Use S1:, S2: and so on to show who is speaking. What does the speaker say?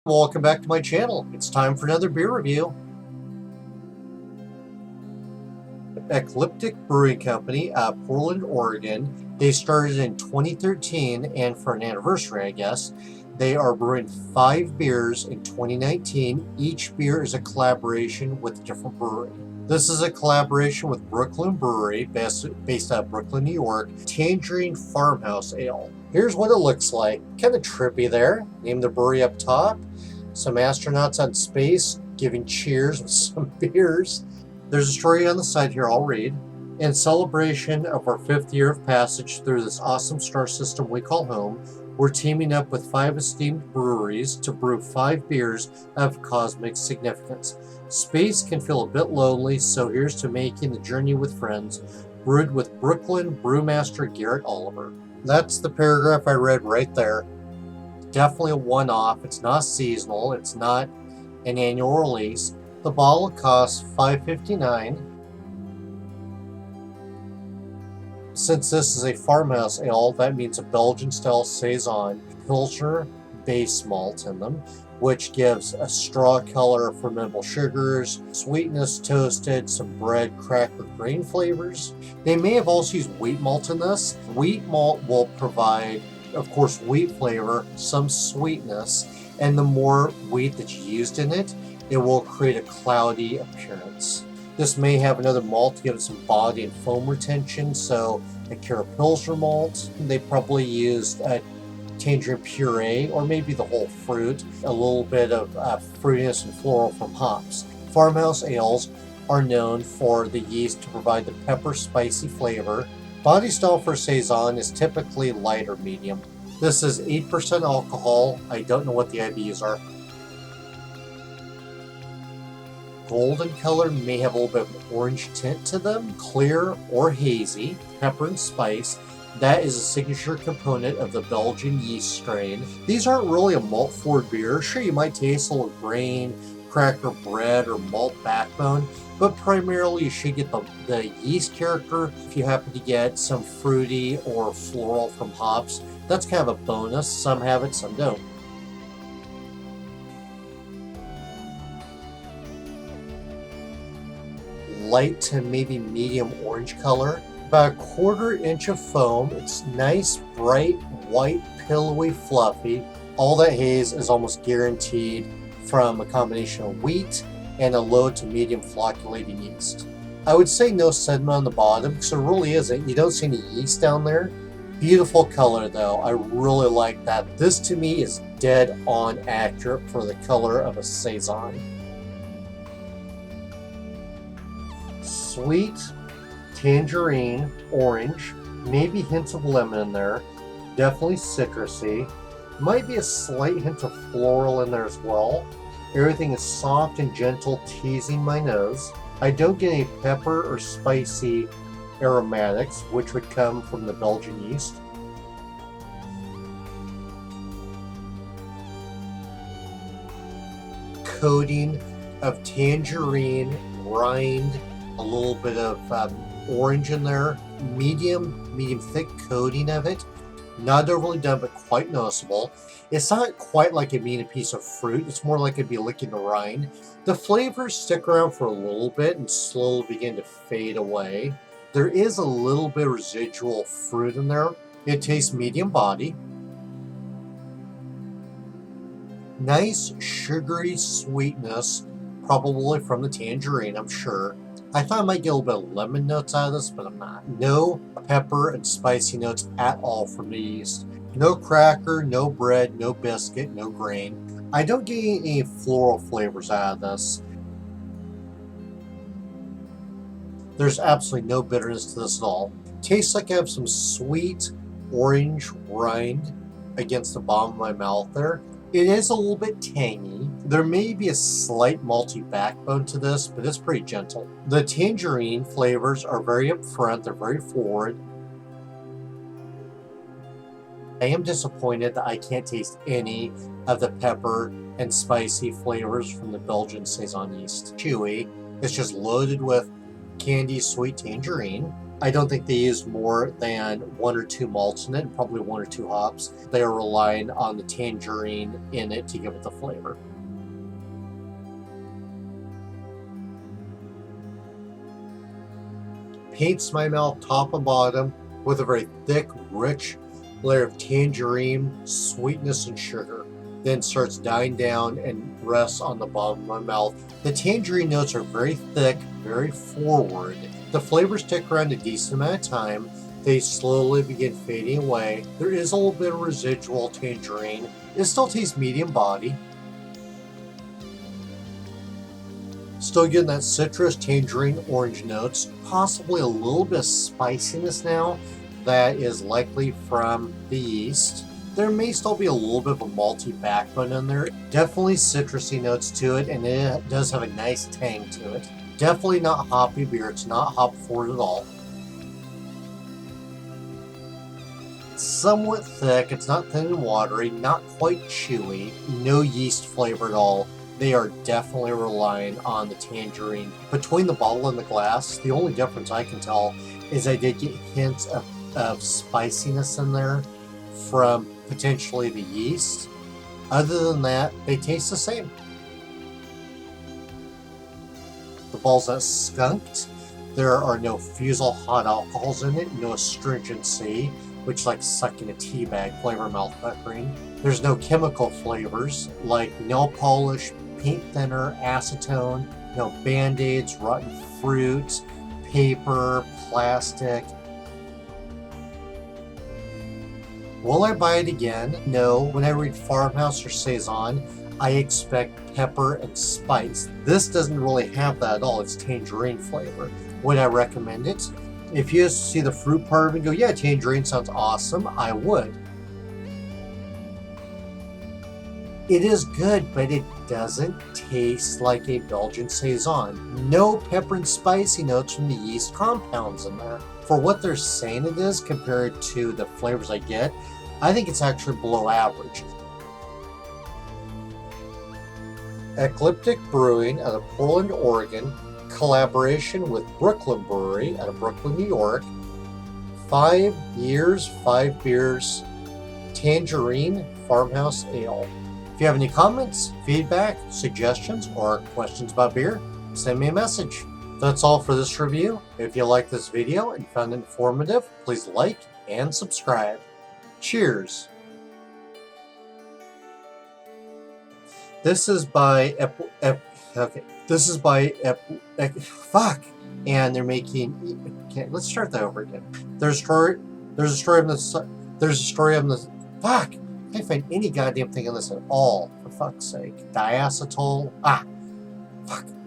S1: Welcome back to my channel. It's time for another beer review. Ecliptic Brewing Company out of Portland, Oregon. They started in 2013, and for an anniversary, I guess, they are brewing 5 beers in 2019. Each beer is a collaboration with a different brewery. This is a collaboration with Brooklyn Brewery, based out of Brooklyn, New York, Tangerine Farmhouse Ale. Here's what it looks like. Kind of trippy there. Name the brewery up top. Some astronauts on space giving cheers with some beers. There's a story on the side here I'll read. In celebration of our 5th year of passage through this awesome star system we call home, we're teaming up with 5 esteemed breweries to brew 5 beers of cosmic significance. Space can feel a bit lonely, so here's to making the journey with friends, brewed with Brooklyn brewmaster Garrett Oliver. That's the paragraph I read right there. Definitely a one-off. It's not seasonal. It's not an annual release. The bottle costs $5.59. Since this is a farmhouse ale, that means a Belgian-style Saison Pilsner base malt in them, which gives a straw color, fermentable sugars, sweetness toasted, some bread cracked with grain flavors. They may have also used wheat malt in this. Wheat malt will provide, of course, wheat flavor, some sweetness, and the more wheat that's used in it, it will create a cloudy appearance. This may have another malt to give it some body and foam retention, so a Cara Pilsner malt. They probably used a tangerine puree, or maybe the whole fruit, a little bit of fruitiness and floral from hops. Farmhouse ales are known for the yeast to provide the pepper spicy flavor. Body style for Saison is typically light or medium. This is 8% alcohol. I don't know what the IBUs are. Golden color may have a little bit of orange tint to them, clear or hazy, pepper and spice. That is a signature component of the Belgian yeast strain. These aren't really a malt forward beer. Sure, you might taste a little grain, cracker bread, or malt backbone, but primarily you should get the yeast character. If you happen to get some fruity or floral from hops, that's kind of a bonus. Some have it, some don't. Light to maybe medium orange color. About a 1/4 inch of foam. It's nice, bright, white, pillowy, fluffy. All that haze is almost guaranteed from a combination of wheat and a low to medium flocculating yeast. I would say no sediment on the bottom, because there really isn't. You don't see any yeast down there. Beautiful color though. I really like that. This to me is dead on accurate for the color of a Saison. Sweet, tangerine, orange, maybe hints of lemon in there, definitely citrusy, might be a slight hint of floral in there as well. Everything is soft and gentle, teasing my nose. I don't get any pepper or spicy aromatics, which would come from the Belgian yeast. Coating of tangerine, rind, a little bit of orange in there, medium thick coating of it. Not overly done, but quite noticeable. It's not quite like it being a piece of fruit. It's more like it'd be licking the rind. The flavors stick around for a little bit and slowly begin to fade away. There is a little bit of residual fruit in there. It tastes medium body. Nice sugary sweetness, probably from the tangerine, I'm sure. I thought I might get a little bit of lemon notes out of this, but I'm not. No pepper and spicy notes at all from the yeast. No cracker, no bread, no biscuit, no grain. I don't get any floral flavors out of this. There's absolutely no bitterness to this at all. Tastes like I have some sweet orange rind against the bottom of my mouth there. It is a little bit tangy. There may be a slight malty backbone to this, but it's pretty gentle. The tangerine flavors are very upfront, they're very forward. I am disappointed that I can't taste any of the pepper and spicy flavors from the Belgian Saison yeast. Chewy, it's just loaded with candy sweet tangerine. I don't think they use more than 1 or 2 malts in it, and probably 1 or 2 hops. They are relying on the tangerine in it to give it the flavor. Paints my mouth top and bottom with a very thick, rich layer of tangerine, sweetness, and sugar. Then starts dying down and rests on the bottom of my mouth. The tangerine notes are very thick, very forward. The flavors stick around a decent amount of time. They slowly begin fading away. There is a little bit of residual tangerine. It still tastes medium body. Still getting that citrus, tangerine, orange notes, possibly a little bit of spiciness now that is likely from the yeast. There may still be a little bit of a malty backbone in there. Definitely citrusy notes to it, and it does have a nice tang to it. Definitely not hoppy beer. It's not hop forward at all. It's somewhat thick. It's not thin and watery, not quite chewy, no yeast flavor at all. They are definitely relying on the tangerine. Between the bottle and the glass, the only difference I can tell is I did get hints of spiciness in there from potentially the yeast. Other than that, they taste the same. The ball's not skunked. There are no fusel hot alcohols in it, no astringency, which is like sucking a tea bag flavor mouth puckering. There's no chemical flavors like nail polish, paint thinner, acetone, no band-aids, rotten fruit, paper, plastic. Will I buy it again? No. When I read Farmhouse or Saison, I expect pepper and spice. This doesn't really have that at all. It's tangerine flavor. Would I recommend it? If you see the fruit part of it and go, yeah, tangerine sounds awesome, I would. It is good, but it doesn't taste like a Belgian Saison. No pepper and spicy notes from the yeast compounds in there. For what they're saying it is compared to the flavors I get, I think it's actually below average. Ecliptic Brewing out of Portland, Oregon, collaboration with Brooklyn Brewery out of Brooklyn, New York. 5 years, 5 beers, Tangerine Farmhouse Ale. If you have any comments, feedback, suggestions, or questions about beer, send me a message. That's all for this review. If you liked this video and found it informative, please like and subscribe. Cheers! This is by fuck, and they're making. Okay, let's start that over again. There's a story on the. Fuck! I can't find any goddamn thing on this at all. For fuck's sake, diacetyl. Fuck.